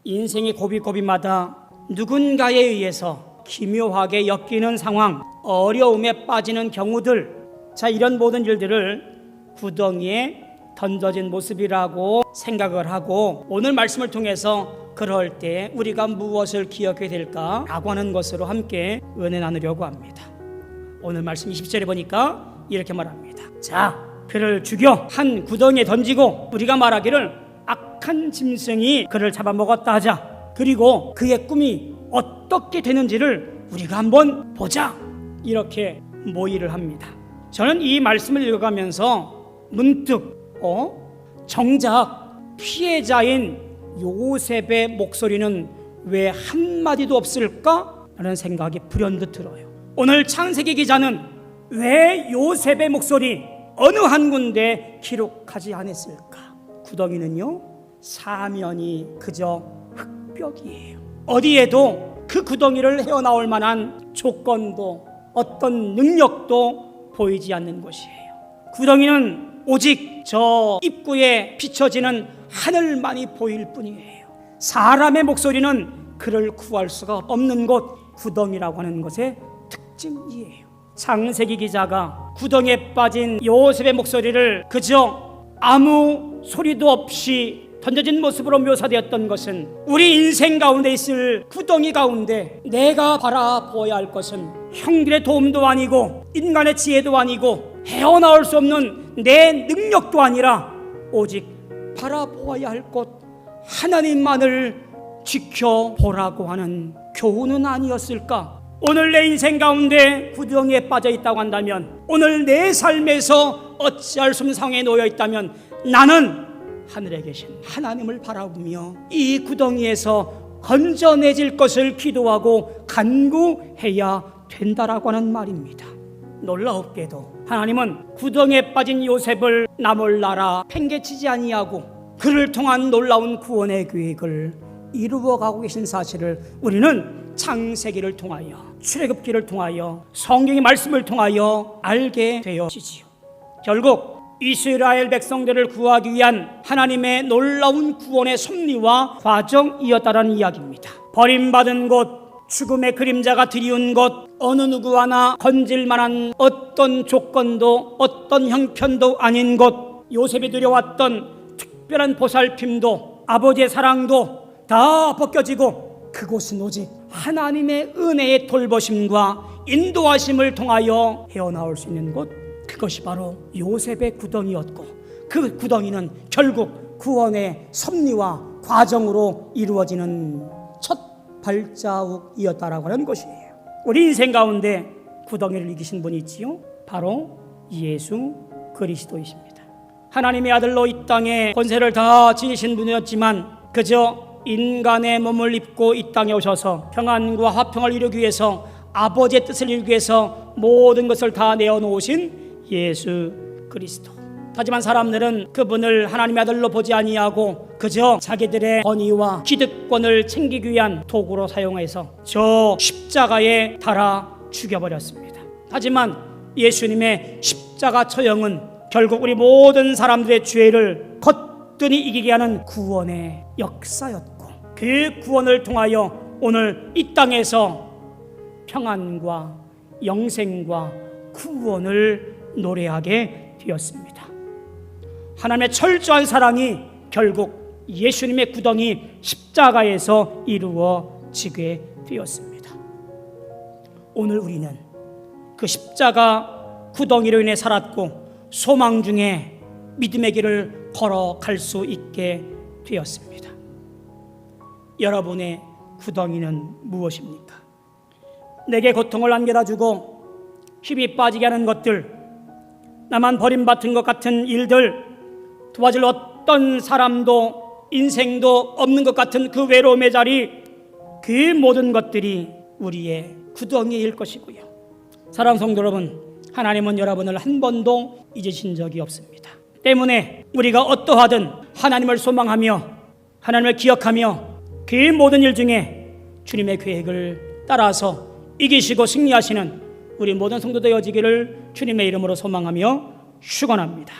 인생의 고비고비마다 누군가에 의해서 기묘하게 엮이는 상황, 어려움에 빠지는 경우들, 자, 이런 모든 일들을 구덩이에 던져진 모습이라고 생각을 하고, 오늘 말씀을 통해서 그럴 때 우리가 무엇을 기억해야 될까라고 하는 것으로 함께 은혜 나누려고 합니다. 오늘 말씀 20절에 보니까 이렇게 말합니다. 자, 그를 죽여 한 구덩이에 던지고 우리가 말하기를 악한 짐승이 그를 잡아먹었다 하자. 그리고 그의 꿈이 어떻게 되는지를 우리가 한번 보자. 이렇게 모의를 합니다. 저는 이 말씀을 읽어가면서 문득 정작 피해자인 요셉의 목소리는 왜 한마디도 없을까? 라는 생각이 불현듯 들어요. 오늘 창세기 기자는 왜 요셉의 목소리 어느 한 군데 기록하지 않았을까? 구덩이는요, 사면이 그저 흙벽이에요. 어디에도 그 구덩이를 헤어나올 만한 조건도 어떤 능력도 보이지 않는 곳이에요. 구덩이는 오직 저 입구에 비춰지는 하늘만이 보일 뿐이에요. 사람의 목소리는 그를 구할 수가 없는 곳, 구덩이라고 하는 것의 특징이에요. 창세기 기자가 구덩이에 빠진 요셉의 목소리를 그저 아무 소리도 없이 던져진 모습으로 묘사되었던 것은 우리 인생 가운데 있을 구덩이 가운데 내가 바라보아야 할 것은 형들의 도움도 아니고 인간의 지혜도 아니고 헤어나올 수 없는 내 능력도 아니라 오직 바라보아야 할 것 하나님만을 지켜보라고 하는 교훈은 아니었을까? 오늘 내 인생 가운데 구덩이에 빠져 있다고 한다면, 오늘 내 삶에서 어찌할 수 없는 상황에 놓여 있다면, 나는 하늘에 계신 하나님을 바라보며 이 구덩이에서 건져내질 것을 기도하고 간구해야 된다라고 하는 말입니다. 놀라웠게도 하나님은 구덩이에 빠진 요셉을 나 몰라라 팽개치지 아니하고 그를 통한 놀라운 구원의 계획을 이루어가고 계신 사실을 우리는 창세기를 통하여, 출애굽기를 통하여, 성경의 말씀을 통하여 알게 되어지지요. 결국 이스라엘 백성들을 구하기 위한 하나님의 놀라운 구원의 섭리와 과정이었다는 이야기입니다. 버림받은 곳, 죽음의 그림자가 드리운 곳, 어느 누구 하나 건질 만한 어떤 조건도 어떤 형편도 아닌 곳, 요셉이 누려왔던 특별한 보살핌도 아버지의 사랑도 다 벗겨지고 그곳은 오직 하나님의 은혜의 돌보심과 인도하심을 통하여 헤어나올 수 있는 곳, 그것이 바로 요셉의 구덩이였고, 그 구덩이는 결국 구원의 섭리와 과정으로 이루어지는 첫 발자국이었다라고 하는 것이에요. 우리 인생 가운데 구덩이를 이기신 분이 있지요. 바로 예수 그리스도이십니다. 하나님의 아들로 이 땅에 권세를 다 지니신 분이었지만 그저 인간의 몸을 입고 이 땅에 오셔서 평안과 화평을 이루기 위해서, 아버지의 뜻을 이루기 위해서 모든 것을 다 내어놓으신 예수 그리스도. 하지만 사람들은 그분을 하나님의 아들로 보지 아니하고 그저 자기들의 권위와 기득권을 챙기기 위한 도구로 사용해서 저 십자가에 달아 죽여버렸습니다. 하지만 예수님의 십자가 처형은 결국 우리 모든 사람들의 죄를 거뜬히 이기게 하는 구원의 역사였고, 그 구원을 통하여 오늘 이 땅에서 평안과 영생과 구원을 노래하게 되었습니다. 하나님의 철저한 사랑이 결국 예수님의 구덩이 십자가에서 이루어지게 되었습니다. 오늘 우리는 그 십자가 구덩이로 인해 살았고 소망 중에 믿음의 길을 걸어갈 수 있게 되었습니다. 여러분의 구덩이는 무엇입니까? 내게 고통을 안겨다주고 힘이 빠지게 하는 것들, 나만 버림받은 것 같은 일들, 도와줄 어떤 사람도 인생도 없는 것 같은 그 외로움의 자리, 그 모든 것들이 우리의 구덩이일 것이고요. 사랑하는 성도 여러분, 하나님은 여러분을 한 번도 잊으신 적이 없습니다. 때문에 우리가 어떠하든 하나님을 소망하며 하나님을 기억하며 그 모든 일 중에 주님의 계획을 따라서 이기시고 승리하시는 우리 모든 성도 되어지기를 주님의 이름으로 소망하며 축원합니다.